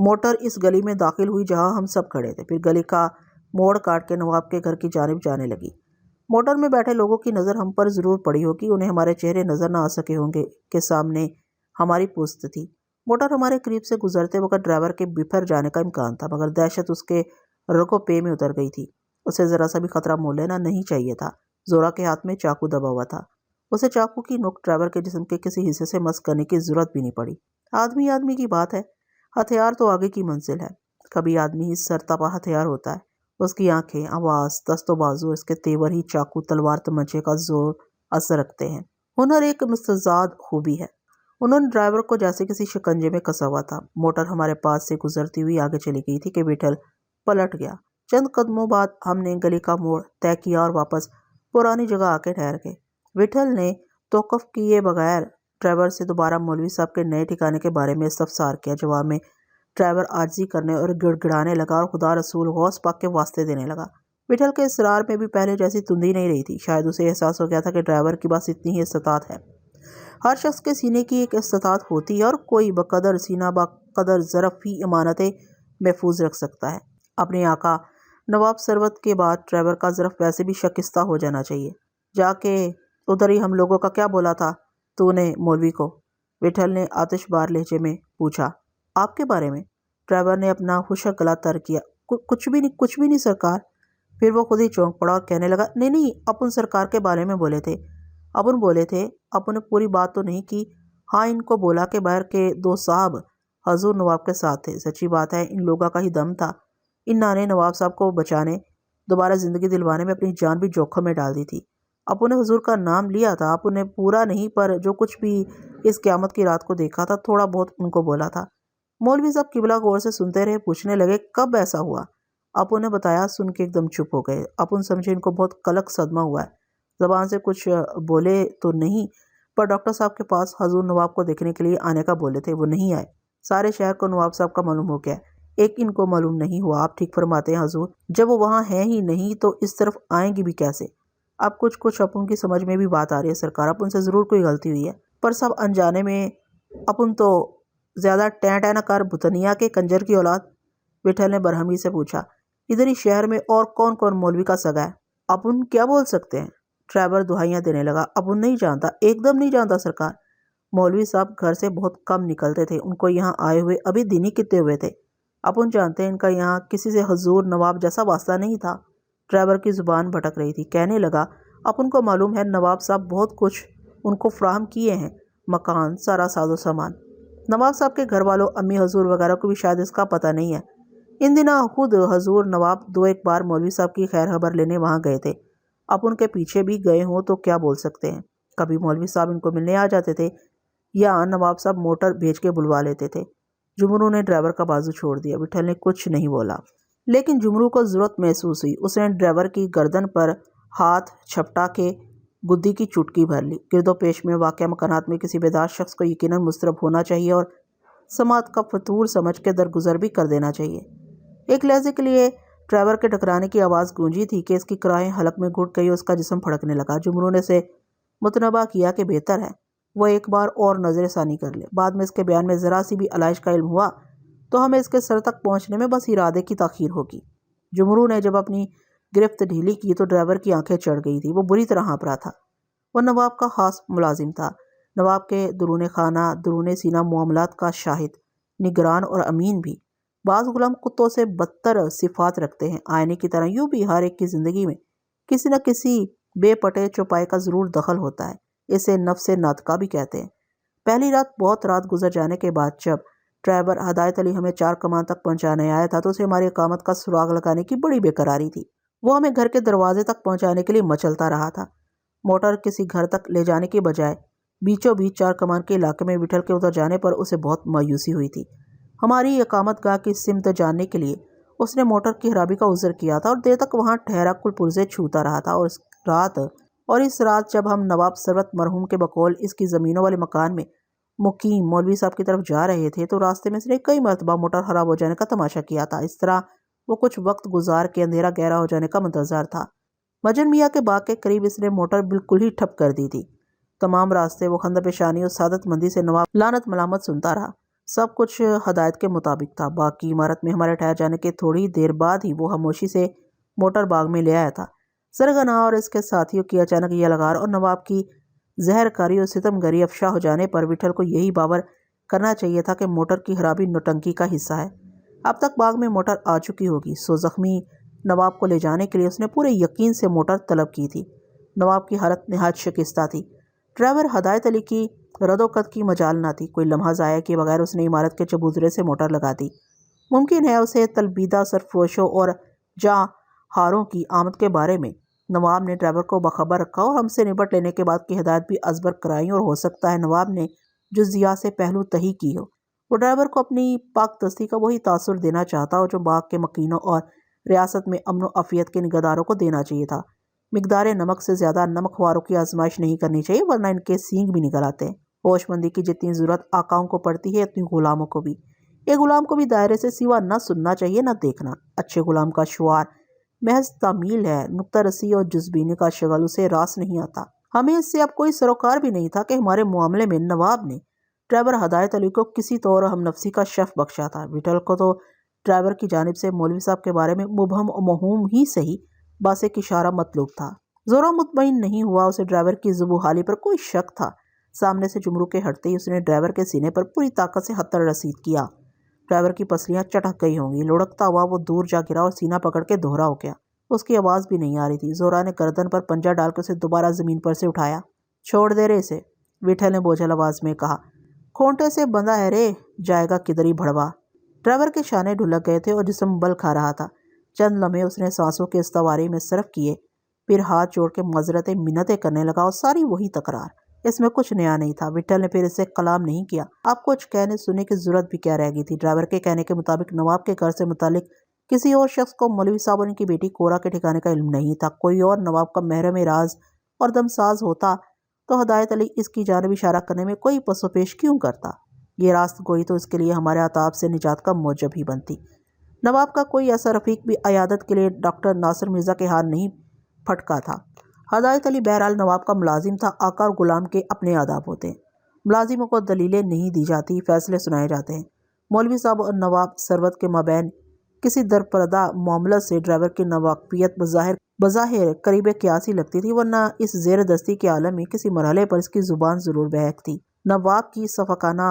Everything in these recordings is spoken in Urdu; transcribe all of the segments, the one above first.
موٹر اس گلی میں داخل ہوئی جہاں ہم سب کھڑے تھے، پھر گلی کا موڑ کاٹ کے نواب کے گھر کی جانب جانے لگی۔ موٹر میں بیٹھے لوگوں کی نظر ہم پر ضرور پڑی ہوگی، انہیں ہمارے چہرے نظر نہ آ سکے ہوں گے کہ سامنے ہماری پوست تھی۔ موٹر ہمارے قریب سے گزرتے وقت ڈرائیور کے بپھر جانے کا امکان تھا، مگر دہشت اس کے رگو پے میں اتر گئی تھی۔ اسے ذرا سا بھی خطرہ مول لینا نہیں چاہیے تھا۔ زورا کے ہاتھ میں چاقو دبا ہوا تھا، اسے چاقو کی نوک ڈرائیور کے جسم کے کسی حصے سے مس کرنے کی ضرورت بھی نہیں پڑی۔ آدمی کی بات ہے، ہتھیار تو آگے کی منزل ہے۔ کبھی آدمی ہی سرتاپا ہتھیار ہوتا ہے، اس کی آنکھیں، آواز، دست و بازو، اس کے تیور ہی چاقو، تلوار، تمنچے کا زور اثر رکھتے ہیں۔ ہنر ایک مستزاد خوبی ہے۔ انہوں نے ڈرائیور کو جیسے کسی شکنجے میں کسا ہوا تھا۔ موٹر ہمارے پاس سے گزرتی ہوئی آگے چلی گئی تھی کہ وٹھل پلٹ گیا۔ چند قدموں بعد ہم نے گلی کا موڑ طے کیا اور واپس پرانی جگہ آ کے ٹھہر گئے۔ وٹھل نے توقف کیے بغیر ڈرائیور سے دوبارہ مولوی صاحب کے نئے ٹھکانے کے بارے میں استفسار کیا۔ جواب میں ڈرائیور عاجزی کرنے اور گڑ گڑانے لگا اور خدا رسول غوث پاک کے واسطے دینے لگا۔ وٹھل کے اصرار میں بھی پہلے جیسی تندی نہیں رہی تھی۔ شاید اسے احساس ہو گیا تھا کہ ڈرائیور کی بس اتنی ہی استطاعت ہے۔ ہر شخص کے سینے کی ایک استطاعت ہوتی ہے اور کوئی بقدر سینہ بقدر ظرف ہی امانتیں محفوظ رکھ سکتا ہے۔ اپنے آقا نواب ثروت کے بعد ڈرائیور کا ظرف ویسے بھی شکستہ ہو جانا چاہیے۔ جا کے ادھر ہی ہم لوگوں کا کیا بولا تھا تو نے مولوی کو؟ وٹھل نے آتش بار لہجے میں پوچھا۔ آپ کے بارے میں؟ ڈرائیور نے اپنا خشک گلا تر کیا۔ کچھ بھی نہیں سرکار۔ پھر وہ خود ہی چونک پڑا اور کہنے لگا، نہیں اپن سرکار کے بارے میں بولے تھے۔ اپن بولے تھے، اپن نے پوری بات تو نہیں کی۔ ہاں ان کو بولا کہ باہر کے دو صاحب حضور نواب کے ساتھ تھے۔ سچی بات ہے ان لوگوں کا ہی دم تھا۔ ان نے نواب صاحب کو بچانے، دوبارہ زندگی دلوانے میں اپنی جان بھی جوکھم میں ڈال دی تھی۔ اپن نے حضور کا نام لیا تھا، اپن نے پورا نہیں پر جو کچھ بھی اس قیامت کی رات کو دیکھا تھا تھوڑا بہت ان کو بولا تھا۔ مولوی صاحب قبلہ غور سے سنتے رہے، پوچھنے لگے کب ایسا ہوا؟ اپن نے بتایا، سن کے ایک دم چپ ہو گئے۔ اپن سمجھے ان کو بہت قلق صدمہ ہوا ہے، زبان سے کچھ بولے تو نہیں، پر ڈاکٹر صاحب کے پاس حضور نواب کو دیکھنے کے لیے آنے کا بولے تھے، وہ نہیں آئے۔ سارے شہر کو نواب صاحب کا معلوم ہو گیا، ایک ان کو معلوم نہیں ہوا۔ آپ ٹھیک فرماتے ہیں حضور، جب وہ وہاں ہیں ہی نہیں تو اس طرف آئیں گی بھی کیسے؟ اب کچھ اپن کی سمجھ میں بھی بات آ رہی ہے سرکار، اپن سے ضرور کوئی غلطی ہوئی ہے، پر سب انجانے میں اپن تو زیادہ ٹیں نہ کر بھتنیا کے کنجر کی اولاد۔ وٹھل نے برہمی سے پوچھا، ادھر ہی شہر میں اور کون کون مولوی کا سگا ہے؟ اپن کیا بول سکتے ہیں؟ ڈرائیور دہائیاں دینے لگا، اپن نہیں جانتا، ایک دم نہیں جانتا سرکار۔ مولوی صاحب گھر سے بہت کم نکلتے تھے، ان کو یہاں آئے ہوئے ابھی دن ہی کتنے ہوئے تھے۔ اپن جانتے ہیں ان کا یہاں کسی سے حضور نواب جیسا واسطہ نہیں تھا۔ ڈرائیور کی زبان بھٹک رہی تھی، کہنے لگا، اپن کو معلوم ہے نواب صاحب بہت کچھ ان کو فراہم کیے ہیں، مکان، سارا ساز و سامان۔ نواب صاحب کے گھر والوں، امی حضور وغیرہ کو بھی شاید اس کا پتہ نہیں ہے۔ ان دنوں خود حضور نواب دو ایک بار مولوی صاحب کی خیر خبر لینے وہاں گئے تھے۔ اب ان کے پیچھے بھی گئے ہوں تو کیا بول سکتے ہیں؟ کبھی مولوی صاحب ان کو ملنے آ جاتے تھے یا نواب صاحب موٹر بھیج کے بلوا لیتے تھے۔ جمرو نے ڈرائیور کا بازو چھوڑ دیا۔ وٹھل نے کچھ نہیں بولا، لیکن جمرو کو ضرورت محسوس ہوئی۔ اس نے ڈرائیور کی گردن پر ہاتھ چھپٹا کے گدی کی چٹکی بھر لی۔ گرد و پیش میں واقع مکانات میں کسی بیدار شخص کو یقیناً مضطرب ہونا چاہیے اور سماعت کا فطور سمجھ کے درگزر بھی کر دینا چاہیے۔ ایک لہجے کے لیے ڈرائیور کے ٹکرانے کی آواز گونجی تھی کہ اس کی کراہیں حلق میں گھٹ گئی اور اس کا جسم پھڑکنے لگا۔ جمرو نے اسے متنبہ کیا کہ بہتر ہے وہ ایک بار اور نظر ثانی کر لے، بعد میں اس کے بیان میں ذرا سی بھی علائش کا علم ہوا تو ہمیں اس کے سر تک پہنچنے میں بس ارادے کی تاخیر ہوگی۔ جمرو نے جب اپنی گرفت ڈھیلی کی تو ڈرائیور کی آنکھیں چڑھ گئی تھی، وہ بری طرح ہانپ رہا تھا۔ وہ نواب کا خاص ملازم تھا، نواب کے درون خانہ درون سینہ معاملات کا شاہد، نگران اور امین بھی۔ بعض غلام کتوں سے بدتر صفات رکھتے ہیں، آئینے کی طرح یوں بھی ہر ایک کی زندگی میں کسی نہ کسی بے پٹے چوپائے کا ضرور دخل ہوتا ہے، اسے نفس ناطقہ بھی کہتے ہیں۔ پہلی رات بہت رات گزر جانے کے بعد جب ڈرائیور ہدایت علی ہمیں 4 کمان تک پہنچانے آیا تھا تو اسے ہماری اقامت کا سراغ لگانے کی بڑی بے قراری تھی۔ وہ ہمیں گھر کے دروازے تک پہنچانے کے لیے مچلتا رہا تھا۔ موٹر کسی گھر تک لے جانے کی بجائے بیچوں بیچ 4 کمان کے علاقے میں وٹھل کے اتر جانے پر اسے بہت مایوسی ہوئی تھی۔ ہماری اقامت گاہ کی سمت جاننے کے لیے اس نے موٹر کی خرابی کا عذر کیا تھا اور دیر تک وہاں ٹھہرا کل پرزے چھوتا رہا تھا۔ اور اس رات جب ہم نواب ثروت مرحوم کے بقول اس کی زمینوں والے مکان میں مقیم مولوی صاحب کی طرف جا رہے تھے تو راستے میں اس نے کئی مرتبہ موٹر خراب ہو جانے کا تماشا کیا تھا۔ اس طرح وہ کچھ وقت گزار کے اندھیرا گہرا ہو جانے کا منتظر تھا۔ مجن میاں کے باغ کے قریب اس نے موٹر بالکل ہی ٹھپ کر دی تھی۔ تمام راستے وہ خندہ پیشانی اور سعادت مندی سے نواب لعنت ملامت سنتا رہا۔ سب کچھ ہدایت کے مطابق تھا۔ باغ کی عمارت میں ہمارے ٹھہر جانے کے تھوڑی دیر بعد ہی وہ خاموشی سے موٹر باغ میں لے آیا تھا۔ سرگنا اور اس کے ساتھیوں کی اچانک یہ لگار اور نواب کی زہر کاری اور ستم گری افشا ہو جانے پر وٹھل کو یہی باور کرنا چاہیے تھا کہ موٹر کی خرابی نوٹنکی کا حصہ ہے۔ اب تک باغ میں موٹر آ چکی ہوگی، سو زخمی نواب کو لے جانے کے لیے اس نے پورے یقین سے موٹر طلب کی تھی۔ نواب کی حالت نہایت شکستہ تھی۔ ڈرائیور ہدایت علی کی رد و قد کی مجال نہ تھی۔ کوئی لمحہ ضائع کیے بغیر اس نے عمارت کے چبوترے سے موٹر لگا دی۔ ممکن ہے اسے تلبیدہ سرفروشوں اور جاں ہاروں کی آمد کے بارے میں نواب نے ڈرائیور کو باخبر رکھا اور ہم سے نپٹ لینے کے بعد کی ہدایت بھی ازبر کرائیں، اور ہو سکتا ہے نواب نے جزیات سے پہلو تہی کی ہو۔ وہ ڈرائیور کو اپنی پاک دستی کا وہی تاثر دینا چاہتا ہو جو باغ کے مکینوں اور ریاست میں امن و عافیت کے نگہداروں کو دینا چاہیے تھا۔ مقدار نمک سے زیادہ نمک خواروں کی آزمائش نہیں کرنی چاہیے، ورنہ ان کے سینگ بھی نکل آتے ہیں۔ ہوش مندی کی جتنی ضرورت آقاؤں کو پڑتی ہے اتنی غلاموں کو بھی۔ ایک غلام کو بھی دائرے سے سوا نہ سننا چاہیے نہ دیکھنا۔ اچھے غلام کا شعار محض تعمیل ہے، نکتہ رسی اور جزبینی کا شغل اسے راس نہیں آتا۔ ہمیں اس سے اب کوئی سروکار بھی نہیں تھا کہ ہمارے معاملے میں نواب نے ڈرائیور ہدایت علی کو کسی طور ہم نفسی کا شف بخشا تھا۔ وٹھل کو تو ڈرائیور کی جانب سے مولوی صاحب کے بارے میں مبہم و موہوم ہی صحیح باس ایک اشارہ مطلوب تھا۔ زوروں مطمئن نہیں ہوا، اسے ڈرائیور کی ذبح و حالی پر کوئی شک تھا۔ سامنے سے جمرو کے ہٹتے ہی اس نے ڈرائیور کے سینے پر پوری طاقت سے ہتھڑ رسید کیا۔ ڈرائیور کی پسلیاں چٹک گئی ہوں گی۔ لڑکتا ہوا وہ دور جا گرا اور سینہ پکڑ کے دہرا ہو گیا۔ اس کی آواز بھی نہیں آ رہی تھی۔ زورا نے گردن پر پنجہ ڈال کے اسے دوبارہ زمین پر سے اٹھایا۔ چھوڑ دے رے اسے، وٹھل نے بوجھل آواز میں کہا۔ کھونٹے سے بندھا ہے رے، جائے گا کدھری بھڑوا۔ ڈرائیور کے شانے ڈھلک گئے تھے اور جسم بل کھا رہا تھا۔ چند لمحے اس نے سانسوں کے استواری میں صرف کیے، پھر ہاتھ جوڑ کے معذرتیں منتیں کرنے لگا، اور ساری وہی تکرار۔ اس میں کچھ نیا نہیں تھا۔ وٹھل نے پھر اسے کلام نہیں کیا۔ اب کچھ کہنے سننے کی ضرورت بھی کیا رہ گئی تھی۔ ڈرائیور کے کہنے کے مطابق نواب کے گھر سے متعلق کسی اور شخص کو مولوی صاحب اور ان کی بیٹی کورا کے ٹھکانے کا علم نہیں تھا۔ کوئی اور نواب کا محرم راز اور دمساز ہوتا تو ہدایت علی اس کی جانب اشارہ کرنے میں کوئی پس و پیش کیوں کرتا؟ یہ راست گوئی تو اس کے لیے ہمارے عطاب سے نجات کا موجب ہی بنتی۔ نواب کا کوئی ایسا رفیق بھی عیادت کے لیے ڈاکٹر ناصر مرزا کے ہاتھ نہیں پھٹکا تھا۔ ہدایت علی بہرحال نواب کا ملازم تھا۔ آقا اور غلام کے اپنے آداب ہوتے ہیں۔ ملازموں کو دلیلیں نہیں دی جاتی، فیصلے سنائے جاتے ہیں۔ مولوی صاحب اور نواب ثروت کے مابین کسی درپردہ معاملت سے ڈرائیور کی ناواقفیت بظاہر قریب قیاسی لگتی تھی، ورنہ اس زیر دستی کے عالم میں کسی مرحلے پر اس کی زبان ضرور بہک تھی۔ نواب کی صفاقانہ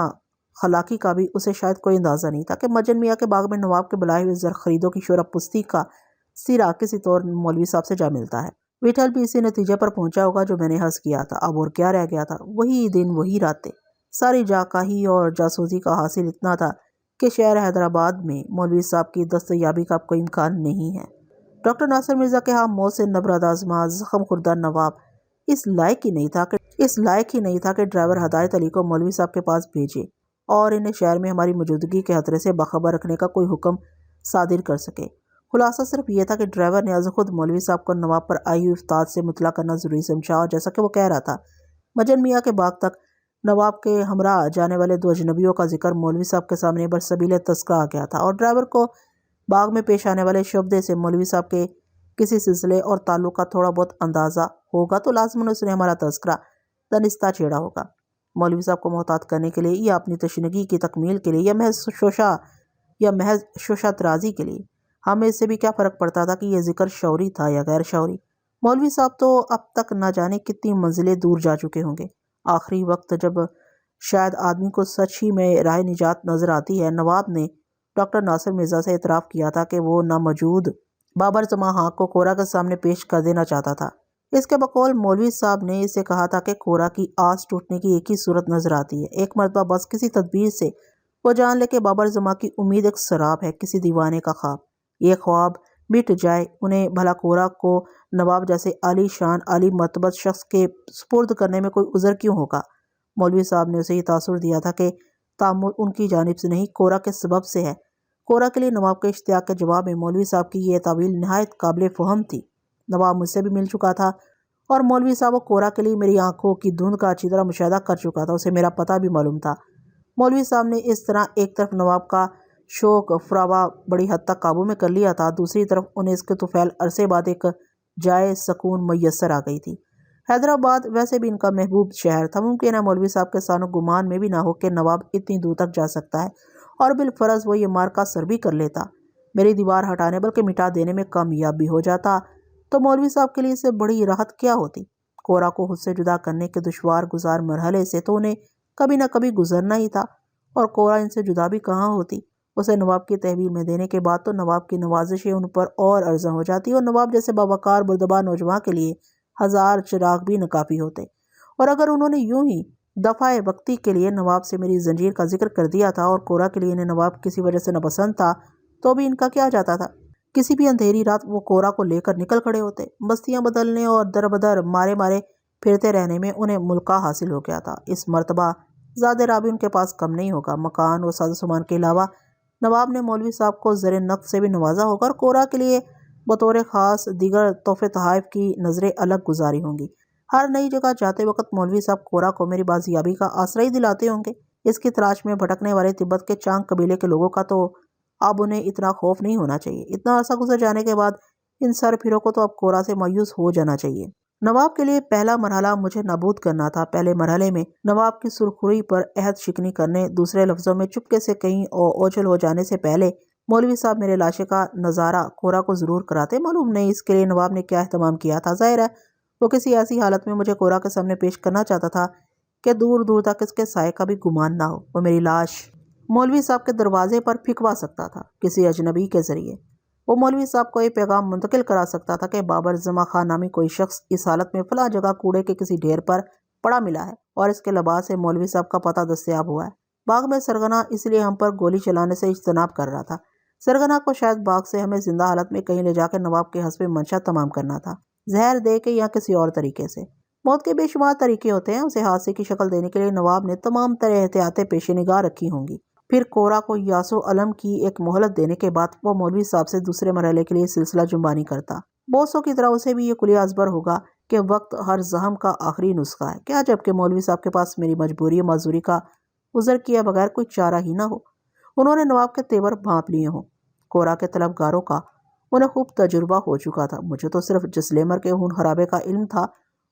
خلاقی کا بھی اسے شاید کوئی اندازہ نہیں تھا کہ مجن میاں کے باغ میں نواب کے بلائے ہوئے زرخریدوں کی شورا پستی کا سرا کسی طور مولوی صاحب سے جا ملتا ہے۔ وٹھل بھی اسی نتیجے پر پہنچا ہوگا جو میں نے حس کیا تھا۔ اب اور کیا رہ گیا تھا؟ وہی دن وہی راتیں۔ ساری جاکاہی اور جاسوسی کا حاصل اتنا تھا کہ شہر حیدرآباد میں مولوی صاحب کی دستیابی کا اب کوئی امکان نہیں ہے۔ ڈاکٹر ناصر مرزا کے ہاں موت سے نبرد آزما زخم خوردہ نواب اس لائق ہی نہیں تھا کہ ڈرائیور ہدایت علی کو مولوی صاحب کے پاس بھیجے اور انہیں شہر میں ہماری موجودگی کے خطرے سے باخبر رکھنے کا کوئی حکم صادر کر سکے۔ خلاصہ صرف یہ تھا کہ ڈرائیور نے از خود مولوی صاحب کو نواب پر آئی ہوئی افتاد سے مطلع کرنا ضروری سمجھا، اور جیسا کہ وہ کہہ رہا تھا، مجن میاں کے باغ تک نواب کے ہمراہ جانے والے دو اجنبیوں کا ذکر مولوی صاحب کے سامنے برسبیل تذکرہ آ گیا تھا، اور ڈرائیور کو باغ میں پیش آنے والے شبدے سے مولوی صاحب کے کسی سلسلے اور تعلق کا تھوڑا بہت اندازہ ہوگا تو لازماً اس نے ہمارا تذکرہ دانستہ چھیڑا ہوگا۔ مولوی صاحب کو محتاط کرنے کے لیے یا اپنی تشنگی کی تکمیل کے لیے یا محض شوشہ ترازی کے لیے۔ ہمیں اس سے بھی کیا فرق پڑتا تھا کہ یہ ذکر شعوری تھا یا غیر شعوری؟ مولوی صاحب تو اب تک نہ جانے کتنی منزلیں دور جا چکے ہوں گے۔ آخری وقت جب شاید آدمی کو سچ ہی میں راہ نجات نظر آتی ہے، نواب نے ڈاکٹر ناصر مرزا سے اعتراف کیا تھا کہ وہ ناموجود بابر زماں خان کو کورا کے سامنے پیش کر دینا چاہتا تھا۔ اس کے بقول مولوی صاحب نے اسے کہا تھا کہ کورا کی آس ٹوٹنے کی ایک ہی صورت نظر آتی ہے، ایک مرتبہ بس کسی تدبیر سے وہ جان لے کہ بابر زماں کی امید ایک سراب ہے، کسی دیوانے کا خواب۔ یہ خواب مٹ جائے، انہیں بھلا کورا کو نواب جیسے عالی شان عالی مرتبت شخص کے سپرد کرنے میں کوئی عذر کیوں ہوگا؟ مولوی صاحب نے اسے یہ تاثر دیا تھا کہ تعمل ان کی جانب سے نہیں، کورا کے سبب سے ہے۔ کورا کے لیے نواب کے اشتیاق کے جواب میں مولوی صاحب کی یہ تعویل نہایت قابل فہم تھی۔ نواب مجھ سے بھی مل چکا تھا اور مولوی صاحب و کورا کے لیے میری آنکھوں کی دھند کا اچھی طرح مشاہدہ کر چکا تھا، اسے میرا پتہ بھی معلوم تھا۔ مولوی صاحب نے اس طرح ایک طرف نواب کا شوق فراوا بڑی حد تک قابو میں کر لیا تھا، دوسری طرف انہیں اس کے طفیل عرصے بعد ایک جائے سکون میسر آ گئی تھی۔ حیدرآباد ویسے بھی ان کا محبوب شہر تھا۔ ممکن ہے مولوی صاحب کے سانو گمان میں بھی نہ ہو کہ نواب اتنی دور تک جا سکتا ہے اور بالفرض وہ یہ مارکا سر بھی کر لیتا، میری دیوار ہٹانے بلکہ مٹا دینے میں کامیاب بھی ہو جاتا، تو مولوی صاحب کے لیے اس سے بڑی راحت کیا ہوتی؟ کورا کو خود سے جدا کرنے کے دشوار گزار مرحلے سے تو انہیں کبھی نہ کبھی گزرنا ہی تھا، اور کورا ان سے جدا بھی کہاں ہوتی؟ اسے نواب کی تحویل میں دینے کے بعد تو نواب کی نوازشیں ان پر اور ارزاں ہو جاتی، اور نواب جیسے باوقار بردبار نوجوان کے لیے ہزار چراغ بھی ناکافی ہوتے۔ اور اگر انہوں نے یوں ہی دفعہ وقتی کے لیے نواب سے میری زنجیر کا ذکر کر دیا تھا اور کورا کے لیے انہیں نواب کسی وجہ سے ناپسند تھا، تو بھی ان کا کیا جاتا تھا؟ کسی بھی اندھیری رات وہ کورا کو لے کر نکل کھڑے ہوتے۔ بستیاں بدلنے اور در بدر مارے مارے پھرتے رہنے میں انہیں ملکہ حاصل ہو گیا تھا۔ اس مرتبہ زیادہ رابی ان کے پاس کم نہیں ہوگا۔ مکان و ساز و سامان کے علاوہ نواب نے مولوی صاحب کو زر نقد سے بھی نوازا ہوگا، اور کورا کے لیے بطور خاص دیگر تحفے تحائف کی نظریں الگ گزاری ہوں گی۔ ہر نئی جگہ جاتے وقت مولوی صاحب کورا کو میری بازیابی کا آسرا ہی دلاتے ہوں گے۔ اس کی تلاش میں بھٹکنے والے تبت کے چانگ قبیلے کے لوگوں کا تو اب انہیں اتنا خوف نہیں ہونا چاہیے۔ اتنا عرصہ گزر جانے کے بعد ان سر پھروں کو تو اب کورا سے مایوس ہو جانا چاہیے۔ نواب کے لیے پہلا مرحلہ مجھے نابود کرنا تھا۔ پہلے مرحلے میں نواب کی سرخروئی پر عہد شکنی کرنے، دوسرے لفظوں میں چپکے سے کہیں اوجھل ہو جانے سے پہلے مولوی صاحب میرے لاشے کا نظارہ کورا کو ضرور کراتے۔ معلوم نہیں اس کے لیے نواب نے کیا اہتمام کیا تھا۔ ظاہر ہے وہ کسی ایسی حالت میں مجھے کورا کے سامنے پیش کرنا چاہتا تھا کہ دور دور تک اس کے سائے کا بھی گمان نہ ہو۔ وہ میری لاش مولوی صاحب کے دروازے پر پھینکوا سکتا تھا کسی اجنبی کے ذریعے۔ وہ مولوی صاحب کو یہ پیغام منتقل کرا سکتا تھا کہ بابر زماں خان نامی کوئی شخص اس حالت میں فلاں جگہ کوڑے کے کسی ڈھیر پر پڑا ملا ہے اور اس کے لباس سے مولوی صاحب کا پتہ دستیاب ہوا ہے۔ باغ میں سرگنا اس لیے ہم پر گولی چلانے سے اجتناب کر رہا تھا۔ سرگنا کو شاید باغ سے ہمیں زندہ حالت میں کہیں لے جا کے نواب کے حسب منشا تمام کرنا تھا، زہر دے کے یا کسی اور طریقے سے۔ موت کے بے شمار طریقے ہوتے ہیں، اسے حادثے کی شکل دینے کے لیے نواب نے تمام طرح احتیاطیں پیش نگاہ رکھی ہوں گی۔ پھر کورا کو یاس و علم کی ایک مہلت دینے کے بعد وہ مولوی صاحب سے دوسرے مرحلے کے لیے سلسلہ جنبانی کرتا۔ بوسوں کی طرح اسے بھی یہ کلیہ ازبر ہوگا کہ وقت ہر زخم کا آخری نسخہ ہے۔ کیا جب کہ مولوی صاحب کے پاس میری مجبوری معذوری کا عذر کیے بغیر کوئی چارہ ہی نہ ہو۔ انہوں نے نواب کے تیور بھانپ لیے ہوں۔ کورا کے طلبگاروں کا انہیں خوب تجربہ ہو چکا تھا۔ مجھے تو صرف جسلیمر کے خون خرابے کا علم تھا،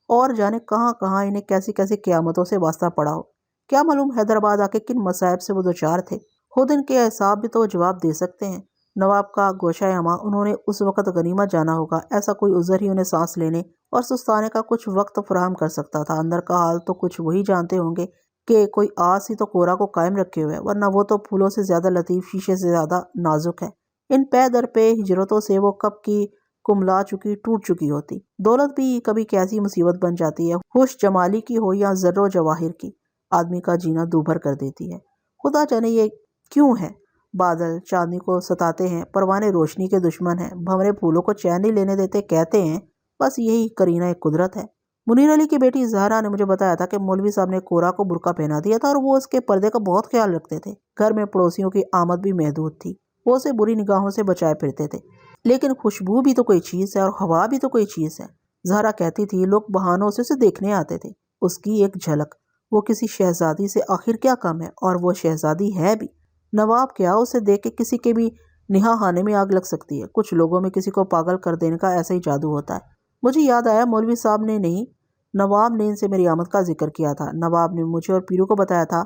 اور جانے کہاں کہاں انہیں کیسی کیسی قیامتوں سے واسطہ پڑا ہو۔ کیا معلوم حیدرآباد آ کے کن مصائب سے وہ دوچار تھے۔ خود ان کے حساب بھی تو جواب دے سکتے ہیں۔ نواب کا گوشہ عامہ انہوں نے اس وقت غنیمت جانا ہوگا۔ ایسا کوئی عذر ہی انہیں سانس لینے اور سستانے کا کچھ وقت فراہم کر سکتا تھا۔ اندر کا حال تو کچھ وہی جانتے ہوں گے کہ کوئی آس ہی تو کورا کو قائم رکھے ہوئے، ورنہ وہ تو پھولوں سے زیادہ لطیف، شیشے سے زیادہ نازک ہے۔ ان پے در پے ہجرتوں سے وہ کب کی کملا چکی، ٹوٹ چکی ہوتی۔ دولت بھی کبھی کیسی مصیبت بن جاتی ہے، خوش جمالی کی ہو یا زر و جواہر کی، آدمی کا جینا دوبھر کر دیتی ہے۔ خدا جانے یہ کیوں ہے۔ بادل چاندنی کو ستاتے ہیں، پروانے روشنی کے دشمن ہیں، بھنورے پھولوں کو چین نہیں لینے دیتے، کہتے ہیں بس یہی کرینہ قدرت ہے۔ منیر علی کی بیٹی زہرا نے مجھے بتایا تھا کہ مولوی صاحب نے کورا کو برقع پہنا دیا تھا اور وہ اس کے پردے کا بہت خیال رکھتے تھے۔ گھر میں پڑوسیوں کی آمد بھی محدود تھی، وہ اسے بری نگاہوں سے بچائے پھرتے تھے۔ لیکن خوشبو بھی تو کوئی چیز ہے اور ہوا بھی تو کوئی چیز ہے۔ زہرا کہتی تھی لوگ بہانوں سے اسے دیکھنے آتے تھے۔ اس کی ایک جھلک، وہ کسی شہزادی سے آخر کیا کم ہے، اور وہ شہزادی ہے بھی۔ نواب کیا، اسے دیکھ کے کسی کے بھی نہا خانے میں آگ لگ سکتی ہے۔ کچھ لوگوں میں کسی کو پاگل کر دینے کا ایسا ہی جادو ہوتا ہے۔ مجھے یاد آیا مولوی صاحب نے نہیں، نواب نے ان سے میری آمد کا ذکر کیا تھا۔ نواب نے مجھے اور پیرو کو بتایا تھا۔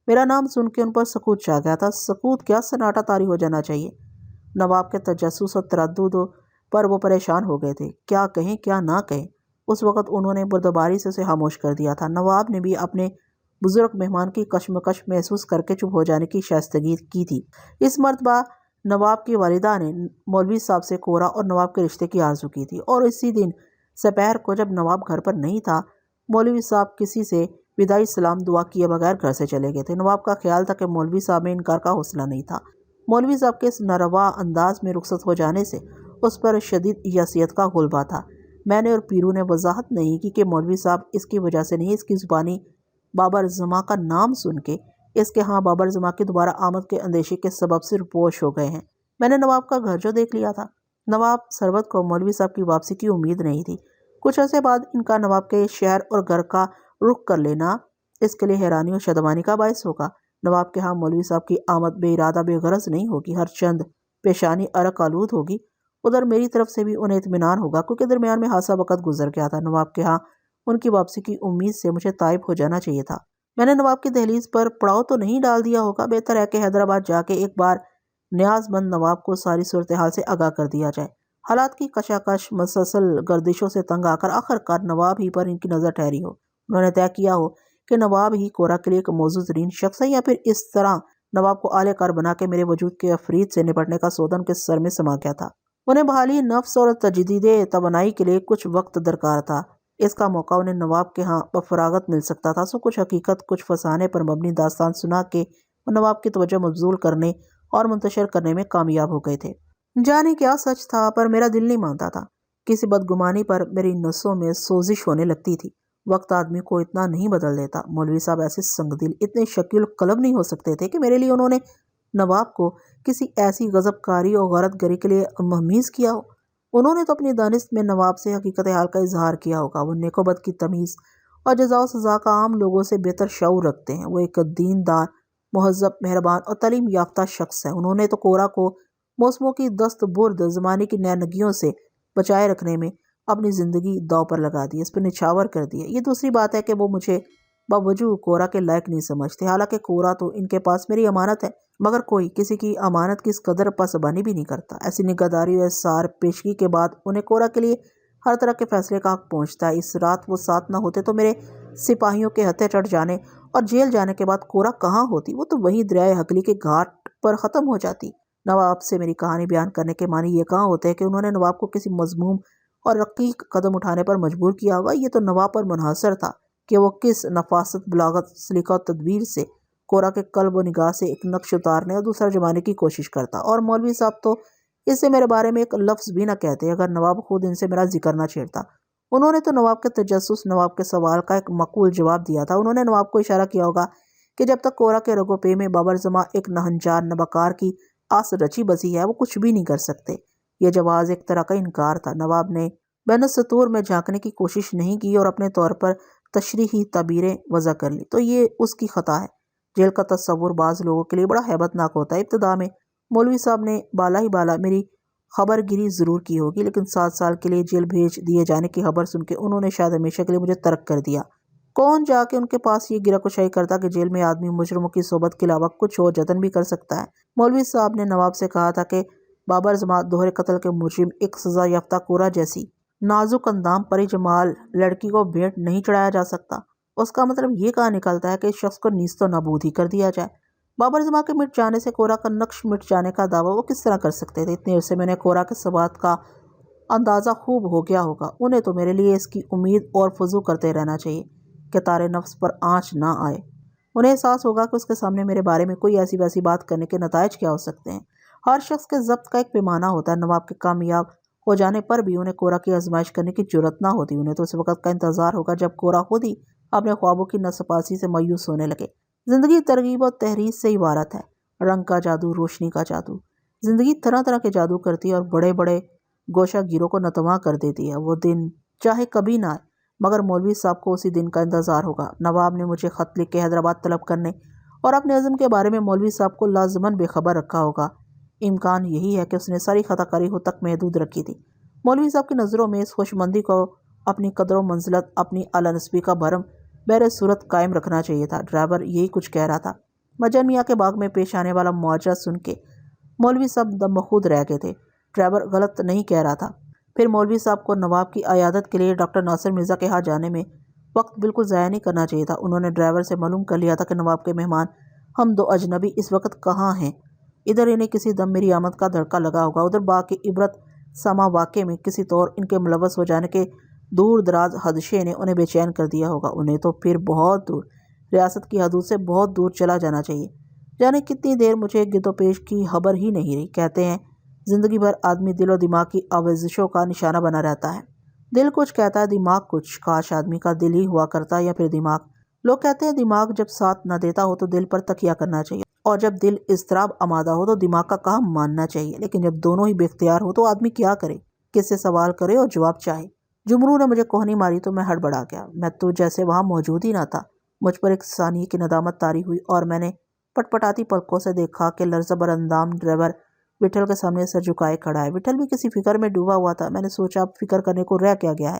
میرا نام سن کے ان پر سکوت چھا گیا تھا۔ سکوت کیا، سناٹا طاری ہو جانا چاہیے۔ نواب کے تجسس اور تردد پر وہ پریشان ہو گئے تھے، کیا کہیں کیا نہ کہیں۔ اس وقت انہوں نے بردباری سے اسے خاموش کر دیا تھا۔ نواب نے بھی اپنے بزرگ مہمان کی کشمکش محسوس کر کے چپ ہو جانے کی شائستگی کی تھی۔ اس مرتبہ نواب کی والدہ نے مولوی صاحب سے کورا اور نواب کے رشتے کی آرزو کی تھی، اور اسی دن سپہر کو جب نواب گھر پر نہیں تھا، مولوی صاحب کسی سے وداعی سلام دعا کیے بغیر گھر سے چلے گئے تھے۔ نواب کا خیال تھا کہ مولوی صاحب میں انکار کا حوصلہ نہیں تھا۔ مولوی صاحب کے اس ناروا انداز میں رخصت ہو جانے سے اس پر شدید یأسیت کا غلبہ تھا۔ میں نے اور پیرو نے وضاحت نہیں کی کہ مولوی صاحب اس کی وجہ سے نہیں، اس کی زبانی بابر زماں کا نام سن کے اس کے ہاں بابر زماں کی دوبارہ آمد کے اندیشے کے سبب سے روپوش ہو گئے ہیں۔ میں نے نواب کا گھر جو دیکھ لیا تھا۔ نواب سربت کو مولوی صاحب کی واپسی کی امید نہیں تھی۔ کچھ عرصے بعد ان کا نواب کے شہر اور گھر کا رخ کر لینا اس کے لیے حیرانی اور شادمانی کا باعث ہوگا۔ نواب کے ہاں مولوی صاحب کی آمد بے ارادہ بے غرض نہیں ہوگی، ہر چند پیشانی عرق آلود ہوگی۔ ادھر میری طرف سے بھی انہیں اطمینان ہوگا، کیونکہ درمیان میں خاصا وقت گزر گیا تھا۔ نواب کے ہاں ان کی واپسی کی امید سے مجھے طائب ہو جانا چاہیے تھا۔ میں نے نواب کی دہلیز پر پڑاؤ تو نہیں ڈال دیا ہوگا؟ بہتر ہے کہ حیدرآباد جا کے ایک بار نیاز مند نواب کو ساری صورتحال سے آگاہ کر دیا جائے۔ حالات کی کشاکش مسلسل گردشوں سے تنگ آ کر آخرکار نواب ہی پر ان کی نظر ٹھہری ہو۔ انہوں نے طے کیا ہو کہ نواب ہی کورا کے لیے ایک موزوں ترین شخص ہے، یا پھر اس طرح نواب کو اعلی کار بنا کے میرے وجود کے افرید سے نپٹنے کا سودا ان کے سر میں سما گیا تھا۔ انہیں بحالی نفس اور تجدید توانائی کے لیے کچھ وقت درکار تھا۔ اس کا موقع انہیں نواب کے ہاں بفراغت مل سکتا تھا، سو کچھ حقیقت کچھ فسانے پر مبنی داستان سنا کے وہ نواب کی توجہ مبذول کرنے اور منتشر کرنے میں کامیاب ہو گئے تھے۔ جانے کیا سچ تھا، پر میرا دل نہیں مانتا تھا۔ کسی بدگمانی پر میری نسوں میں سوزش ہونے لگتی تھی۔ وقت آدمی کو اتنا نہیں بدل دیتا۔ مولوی صاحب ایسے سنگ دل، اتنے شکی القلب نہیں ہو سکتے تھے کہ میرے لیے انہوں نے نواب کو کسی ایسی غضب کاری اور غارت گری کے لیے مہمیز کیا ہو۔ انہوں نے تو اپنی دانست میں نواب سے حقیقت حال کا اظہار کیا ہوگا۔ وہ نیک و بد کی تمیز اور جزا و سزا کا عام لوگوں سے بہتر شعور رکھتے ہیں۔ وہ ایک دیندار، مہذب، مہربان اور تعلیم یافتہ شخص ہے۔ انہوں نے تو کورا کو موسموں کی دست برد، زمانے کی نینگیوں سے بچائے رکھنے میں اپنی زندگی داؤ پر لگا دی، اس پر نچھاور کر دیا۔ یہ دوسری بات ہے کہ وہ مجھے باوجود کورا کے لائق نہیں سمجھتے، حالانکہ کورا تو ان کے پاس میری امانت ہے، مگر کوئی کسی کی امانت کی اس قدر پاسبانی بھی نہیں کرتا۔ ایسی نگہداری اور احسار پیشگی کے بعد انہیں کورا کے لیے ہر طرح کے فیصلے کا حق پہنچتا ہے۔ اس رات وہ ساتھ نہ ہوتے تو میرے سپاہیوں کے ہتھے چڑھ جانے اور جیل جانے کے بعد کورا کہاں ہوتی؟ وہ تو وہیں دریائے حقلی کے گھاٹ پر ختم ہو جاتی۔ نواب سے میری کہانی بیان کرنے کے معنی یہ کہاں ہوتے ہیں کہ انہوں نے نواب کو کسی مذموم اور رقیق قدم اٹھانے پر مجبور کیا ہوگا۔ یہ تو نواب پر منحصر تھا کہ وہ کس نفاست، بلاغت، سلیقہ و تدبیر سے کورا کے قلب و نگاہ سے ایک نقش اتارنے اور دوسرا جمانے کی کوشش کرتا۔ اور مولوی صاحب تو اس سے میرے بارے میں ایک لفظ بھی نہ کہتے اگر نواب خود ان سے میرا ذکر نہ چھیڑتا۔ انہوں نے تو نواب کے تجسس، نواب کے سوال کا ایک معقول جواب دیا تھا۔ انہوں نے نواب کو اشارہ کیا ہوگا کہ جب تک کورا کے رگو پے میں بابر زماں ایک نہنجار نبکار کی آس رچی بسی ہے، وہ کچھ بھی نہیں کر سکتے۔ یہ جواز ایک طرح کا انکار تھا۔ نواب نے بین السطور میں جھانکنے کی کوشش نہیں کی اور اپنے طور پر تشریحی تعبیریں وضع کر لی، تو یہ اس کی خطا ہے۔ جیل کا تصور بعض لوگوں کے لیے بڑا ہیبت ناک ہوتا ہے۔ ابتدا میں مولوی صاحب نے بالا ہی بالا میری خبر گیری ضرور کی ہوگی، لیکن 7 سال کے لیے جیل بھیج دیے جانے کی خبر سن کے انہوں نے شاید ہمیشہ کے لیے مجھے ترک کر دیا۔ کون جا کے ان کے پاس یہ گرہ کشائی کرتا کہ جیل میں آدمی مجرموں کی صحبت کے علاوہ کچھ اور جتن بھی کر سکتا ہے۔ مولوی صاحب نے نواب سے کہا تھا کہ بابر زماں دوہرے قتل کے مجرم ایک سزا یافتہ کورا جیسی نازک اندام پری جمال لڑکی کو بھیٹ نہیں چڑھایا جا سکتا۔ اس کا مطلب یہ کہا نکلتا ہے کہ اس شخص کو نیست و نابود ہی کر دیا جائے۔ بابر زماں کے مٹ جانے سے کورا کا نقش مٹ جانے کا دعویٰ وہ کس طرح کر سکتے تھے؟ اتنے عرصے میں نے کورا کے ثبات کا اندازہ خوب ہو گیا ہوگا۔ انہیں تو میرے لیے اس کی امید اور فضو کرتے رہنا چاہیے کہ تارے نفس پر آنچ نہ آئے۔ انہیں احساس ہوگا کہ اس کے سامنے میرے بارے میں کوئی ایسی ویسی بات کرنے کے نتائج کیا ہو سکتے ہیں۔ ہر شخص کے ضبط کا ایک پیمانہ ہوتا ہے۔ نواب کے کامیاب ہو جانے پر بھی انہیں کورا کی آزمائش کرنے کی جرأت نہ ہوتی۔ انہیں تو اس وقت کا انتظار ہوگا جب کورا خود ہی اپنے خوابوں کی نسپاسی سے مایوس ہونے لگے۔ زندگی ترغیب اور تحریض سے عبارت ہے، رنگ کا جادو، روشنی کا جادو۔ زندگی طرح طرح کے جادو کرتی ہے اور بڑے بڑے گوشہ گیروں کو نتواں کر دیتی ہے۔ وہ دن چاہے کبھی نہ آئے، مگر مولوی صاحب کو اسی دن کا انتظار ہوگا۔ نواب نے مجھے خط لکھ کے حیدرآباد طلب کرنے اور اپنے عزم کے بارے میں مولوی صاحب کو لازماً بے خبر رکھا ہوگا۔ امکان یہی ہے کہ اس نے ساری خطا کاری ہو تک محدود رکھی تھی۔ مولوی صاحب کی نظروں میں اس خوشمندی کو اپنی قدر و منزلت، اپنی اعلیٰ نسبی کا بھرم بہر صورت قائم رکھنا چاہیے تھا۔ ڈرائیور یہی کچھ کہہ رہا تھا۔ مجن میاں کے باغ میں پیش آنے والا معاجرہ سن کے مولوی صاحب دم بخود رہ گئے تھے۔ ڈرائیور غلط نہیں کہہ رہا تھا۔ پھر مولوی صاحب کو نواب کی عیادت کے لیے ڈاکٹر ناصر مرزا کے ہاں جانے میں وقت بالکل ضائع نہیں کرنا چاہیے تھا۔ انہوں نے ڈرائیور سے معلوم کر لیا تھا کہ نواب کے مہمان ہم دو اجنبی اس وقت کہاں ہیں۔ ادھر انہیں کسی دم میری آمد کا دھڑکا لگا ہوگا، ادھر باغ کے عبرت سما واقعے میں کسی طور ان کے ملوث ہو جانے کے دور دراز خدشے نے انہیں بے چین کر دیا ہوگا۔ انہیں تو پھر بہت دور، ریاست کی حدود سے بہت دور چلا جانا چاہیے۔ جانے کتنی دیر مجھے گد و پیش کی خبر ہی نہیں رہی۔ کہتے ہیں زندگی بھر آدمی دل و دماغ کی آویزشوں کا نشانہ بنا رہتا ہے۔ دل کچھ کہتا ہے، دماغ کچھ۔ کاش آدمی کا دل ہی ہوا کرتا یا پھر دماغ۔ لوگ کہتے ہیں دماغ جب ساتھ نہ دیتا ہو تو دل پر تکیہ کرنا چاہیے، اور جب دل اضطراب آمادہ ہو تو دماغ کا کام ماننا چاہیے۔ لیکن جب دونوں ہی بے اختیار ہو تو آدمی کیا کرے؟ کس سے سوال کرے اور جواب چاہے؟ جمرو نے مجھے کوہنی ماری تو میں ہڑبڑا گیا۔ میں تو جیسے وہاں موجود ہی نہ تھا۔ مجھ پر ایک ثانیے کی ندامت طاری ہوئی اور میں نے پٹپٹاتی پلکوں سے دیکھا کہ لرزہ بر اندام ڈرائیور وٹھل کے سامنے سر جھکائے کھڑا ہے۔ وٹھل بھی کسی فکر میں ڈوبا ہوا تھا۔ میں نے سوچا اب فکر کرنے کو رہ کیا گیا ہے۔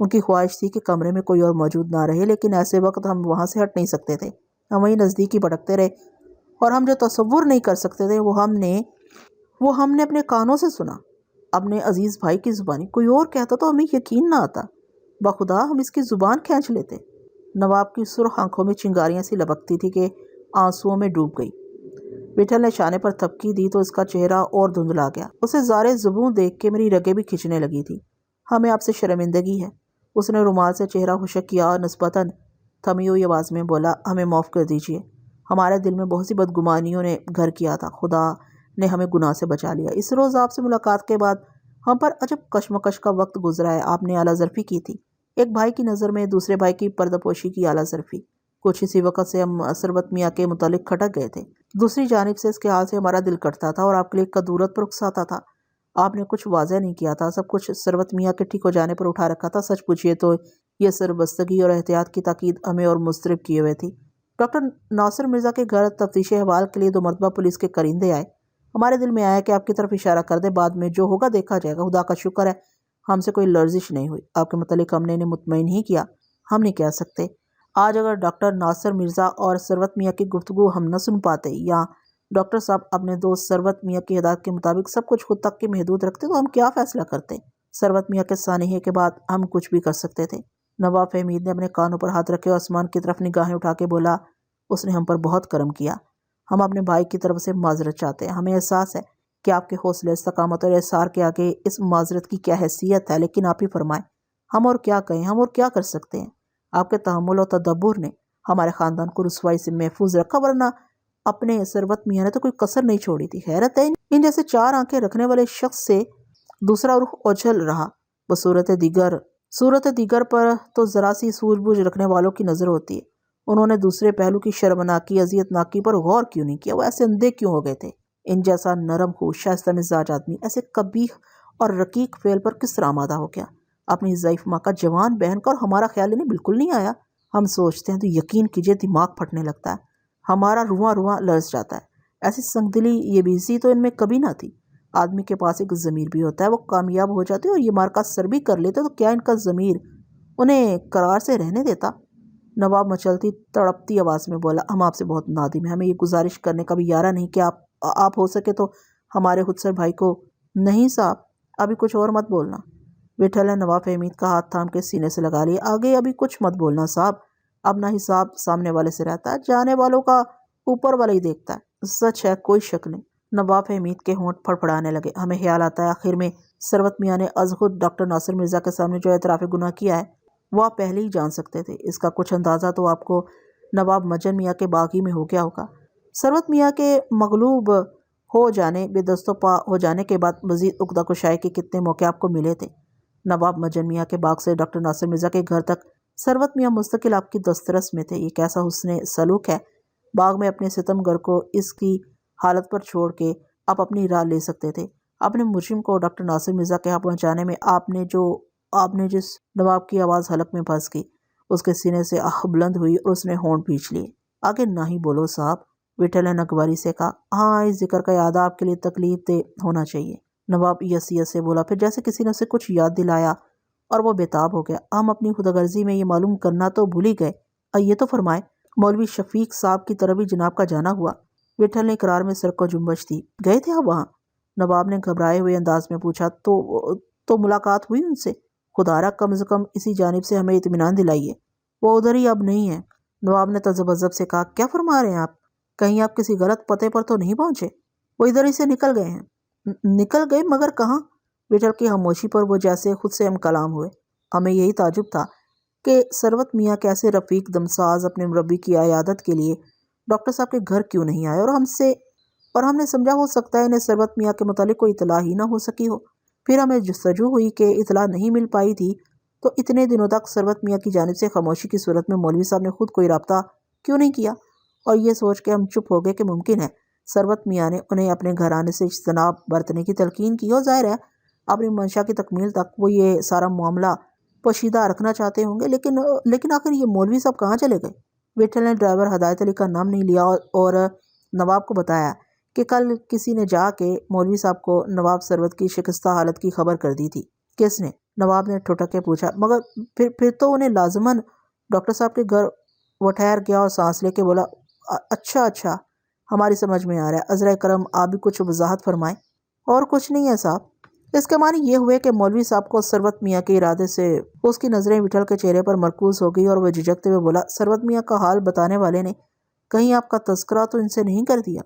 ان کی خواہش تھی کہ کمرے میں کوئی اور موجود نہ رہے، لیکن ایسے وقت ہم وہاں سے ہٹ نہیں سکتے تھے۔ ہم وہیں نزدیک ہی بھٹکتے رہے، اور ہم جو تصور نہیں کر سکتے تھے وہ ہم نے اپنے کانوں سے سنا، اپنے عزیز بھائی کی زبانی۔ کوئی اور کہتا تو ہمیں یقین نہ آتا، بخدا ہم اس کی زبان کھینچ لیتے۔ نواب کی سرخ آنکھوں میں چنگاریاں سی لبکتی تھی کہ آنسوؤں میں ڈوب گئی۔ وٹھل نے شانے پر تھپکی دی تو اس کا چہرہ اور دھندلا گیا۔ اسے زارے زبوں دیکھ کے میری رگیں بھی کھچنے لگی تھی۔ ہمیں آپ سے شرمندگی ہے۔ اس نے رومال سے چہرہ خشک کیا اور نسبتاً تھمی ہوئی آواز میں بولا، ہمیں معاف کر دیجیے، ہمارے دل میں بہت سی بدگمانیوں نے گھر کیا تھا، خدا نے ہمیں گناہ سے بچا لیا۔ اس روز آپ سے ملاقات کے بعد ہم پر عجب کشمکش کا وقت گزرا ہے۔ آپ نے اعلیٰ ظرفی کی تھی، ایک بھائی کی نظر میں دوسرے بھائی کی پردہ پوشی کی اعلیٰ ظرفی۔ کچھ اسی وقت سے ہم ثروت میاں کے متعلق کھٹک گئے تھے۔ دوسری جانب سے اس کے حال سے ہمارا دل کٹتا تھا اور آپ کے لیے قدورت پر اکساتا تھا۔ آپ نے کچھ واضح نہیں کیا تھا، سب کچھ ثروت میاں کے ٹھیک ہو جانے پر اٹھا رکھا تھا۔ سچ پوچھیے تو یہ سربستگی اور احتیاط کی تاکید ہمیں اور مضطرب کیے ہوئے تھی۔ ڈاکٹر ناصر مرزا کے گھر تفتیش احوال کے لیے 2 مرتبہ پولیس کے کرندے آئے۔ ہمارے دل میں آیا کہ آپ کی طرف اشارہ کر دے، بعد میں جو ہوگا دیکھا جائے گا۔ خدا کا شکر ہے ہم سے کوئی لرزش نہیں ہوئی۔ آپ کے متعلق ہم نے انہیں مطمئن ہی کیا۔ ہم نہیں کہہ سکتے آج اگر ڈاکٹر ناصر مرزا اور ثروت میاں کی گفتگو ہم نہ سن پاتے، یا ڈاکٹر صاحب اپنے دوست ثروت میاں کی ہدایت کے مطابق سب کچھ خود تک کے محدود رکھتے، تو ہم کیا فیصلہ کرتے؟ ثروت میاں کے سانحے کے بعد ہم کچھ بھی کر سکتے تھے۔ نواب فہمید نے اپنے کانوں پر ہاتھ رکھے اور آسمان کی طرف نگاہیں اٹھا کے بولا، اس نے ہم پر بہت کرم کیا۔ ہم اپنے بھائی کی طرف سے معذرت چاہتے ہیں۔ ہمیں احساس ہے کہ آپ کے حوصلے، استقامت اور اصرار کے آگے اس معذرت کی کیا حیثیت ہے، لیکن آپ ہی فرمائیں ہم اور کیا کہیں، ہم اور کیا کر سکتے ہیں؟ آپ کے تحمل اور تدبر نے ہمارے خاندان کو رسوائی سے محفوظ رکھا، ورنہ اپنے ثروت میاں نے تو کوئی کسر نہیں چھوڑی تھی۔ حیرت ہے ان جیسے 4 آنکھیں رکھنے والے شخص سے دوسرا رخ اوجھل رہا۔ صورت دیگر پر تو ذرا سی سوجھ بوجھ رکھنے والوں کی نظر ہوتی ہے۔ انہوں نے دوسرے پہلو کی شرمناکی، اذیت ناکی پر غور کیوں نہیں کیا؟ وہ ایسے اندھے کیوں ہو گئے تھے؟ ان جیسا نرم خوش، شائستہ مزاج آدمی ایسے قبیح اور رقیق فعل پر کس طرح آمادہ ہو گیا؟ اپنی ضعیف ماں کا جوان بہن کا، اور ہمارا خیال انہیں بالکل نہیں آیا۔ ہم سوچتے ہیں تو یقین کیجئے دماغ پھٹنے لگتا ہے، ہمارا رواں لرز جاتا ہے۔ ایسی سنگ دلی، یہ بیزی تو ان میں کبھی نہ تھی۔ آدمی کے پاس ایک ضمیر بھی ہوتا ہے، وہ کامیاب ہو جاتے اور یہ مارکا سر بھی کر لیتے تو کیا ان کا ضمیر انہیں قرار سے رہنے دیتا؟ نواب مچلتی تڑپتی آواز میں بولا، ہم آپ سے بہت نادم ہیں۔ ہمیں یہ گزارش کرنے کا بھی یارہ نہیں کہ آپ ہو سکے تو ہمارے خودسر بھائی کو۔ نہیں صاحب، ابھی کچھ اور مت بولنا۔ وٹھل نے نواب فہمید کا ہاتھ تھام کے سینے سے لگا لیا۔ آگے ابھی کچھ مت بولنا صاحب، اپنا حساب سامنے والے سے رہتا ہے، جانے والوں کا اوپر والا ہی دیکھتا ہے۔ سچ ہے، کوئی شک نہیں۔ نواب فہمید کے ہونٹ پھڑپڑانے لگے۔ ہمیں خیال آتا ہے آخر میں ثروت میاں نے از خود ڈاکٹر ناصر مرزا کے سامنے جو اعتراف گناہ کیا ہے وہ آپ پہلے ہی جان سکتے تھے۔ اس کا کچھ اندازہ تو آپ کو نواب مجن میاں کے باغی میں ہو گیا ہوگا۔ ثروت میاں کے مغلوب ہو جانے، بے دست و پا ہو جانے کے بعد مزید عقدہ کشائی کے کتنے موقع آپ کو ملے تھے؟ نواب مجن میاں کے باغ سے ڈاکٹر ناصر مرزا کے گھر تک ثروت میاں مستقل آپ کی دسترس میں تھے۔ یہ کیسا حسن سلوک ہے! باغ میں اپنے ستم گر کو اس کی حالت پر چھوڑ کے آپ اپنی راہ لے سکتے تھے۔ اپنے مجرم کو ڈاکٹر ناصر مرزا کے ہاں پہنچانے میں آپ نے جس نواب کی آواز حلق میں پھنس گئی، اس کے سینے سے آہ بلند ہوئی اور اس نے ہونٹ بھینچ لیے۔ آگے نہ ہی بولو صاحب، وٹھل نے نگواری سے کہا۔ ہاں، اس ذکر کا اعادہ آپ کے لیے تکلیف دہ ہونا چاہیے۔ نواب یس سے بولا، پھر جیسے کسی نے اسے کچھ یاد دلایا اور وہ بےتاب ہو گیا۔ ہم اپنی خود غرضی میں یہ معلوم کرنا تو بھول ہی گئے، یہ تو فرمائے مولوی شفیق صاحب کی طرف بھی جناب کا جانا ہوا؟ وٹھل نے اقرار میں سر کو جنبش دی۔ گئے تھے آپ وہاں؟ نواب نے گھبرائے ہوئے انداز میں پوچھا۔ تو ملاقات ہوئی ان سے؟ خدا را کم از کم اسی جانب سے ہمیں اطمینان دلائیے۔ وہ ادھر ہی اب نہیں ہے، نواب نے تذبذب سے کہا۔ کیا فرما رہے ہیں آپ؟ کہیں آپ کسی غلط پتے پر تو نہیں پہنچے؟ وہ ادھر ہی سے نکل گئے ہیں۔ نکل گئے؟ مگر کہاں؟ وٹھل کی خاموشی پر وہ جیسے خود سے ہم کلام ہوئے۔ ہمیں یہی تعجب تھا کہ ثروت میاں کیسے رفیق دمساز اپنے مربی کی عیادت کے لیے ڈاکٹر صاحب کے گھر کیوں نہیں آئے، اور ہم نے سمجھا ہو سکتا ہے انہیں ثروت میاں کے متعلق کوئی اطلاع ہی نہ ہو سکی ہو۔ پھر ہمیں جستجو ہوئی کہ اطلاع نہیں مل پائی تھی تو اتنے دنوں تک ثروت میاں کی جانب سے خاموشی کی صورت میں مولوی صاحب نے خود کوئی رابطہ کیوں نہیں کیا؟ اور یہ سوچ کے ہم چپ ہو گئے کہ ممکن ہے ثروت میاں نے انہیں اپنے گھر آنے سے اجتناب برتنے کی تلقین کی ہو۔ ظاہر ہے اپنی منشا کی تکمیل تک وہ یہ سارا معاملہ پوشیدہ رکھنا چاہتے ہوں گے، لیکن آخر یہ مولوی صاحب کہاں چلے گئے؟ وٹھل نے ڈرائیور ہدایت علی کا نام نہیں لیا اور نواب کو بتایا کہ کل کسی نے جا کے مولوی صاحب کو نواب ثروت کی شکستہ حالت کی خبر کر دی تھی کس نے؟ نواب نے ٹھٹک کے پوچھا۔ مگر پھر تو انہیں لازماً ڈاکٹر صاحب کے گھر۔ وہ ٹھہر گیا اور سانس لے کے بولا، اچھا ہماری سمجھ میں آ رہا ہے۔ عذرا کرم آپ بھی کچھ وضاحت فرمائیں۔ اور کچھ نہیں ہے صاحب۔ اس کے معنی یہ ہوئے کہ مولوی صاحب کو ثروت میاں کے ارادے سے اس کی نظریں وٹھل کے چہرے پر مرکوز ہو گئی اور وہ جھجکتے ہوئے بولا، ثروت میاں کا حال بتانے والے نے کہیں آپ کا تذکرہ تو ان سے نہیں کر دیا؟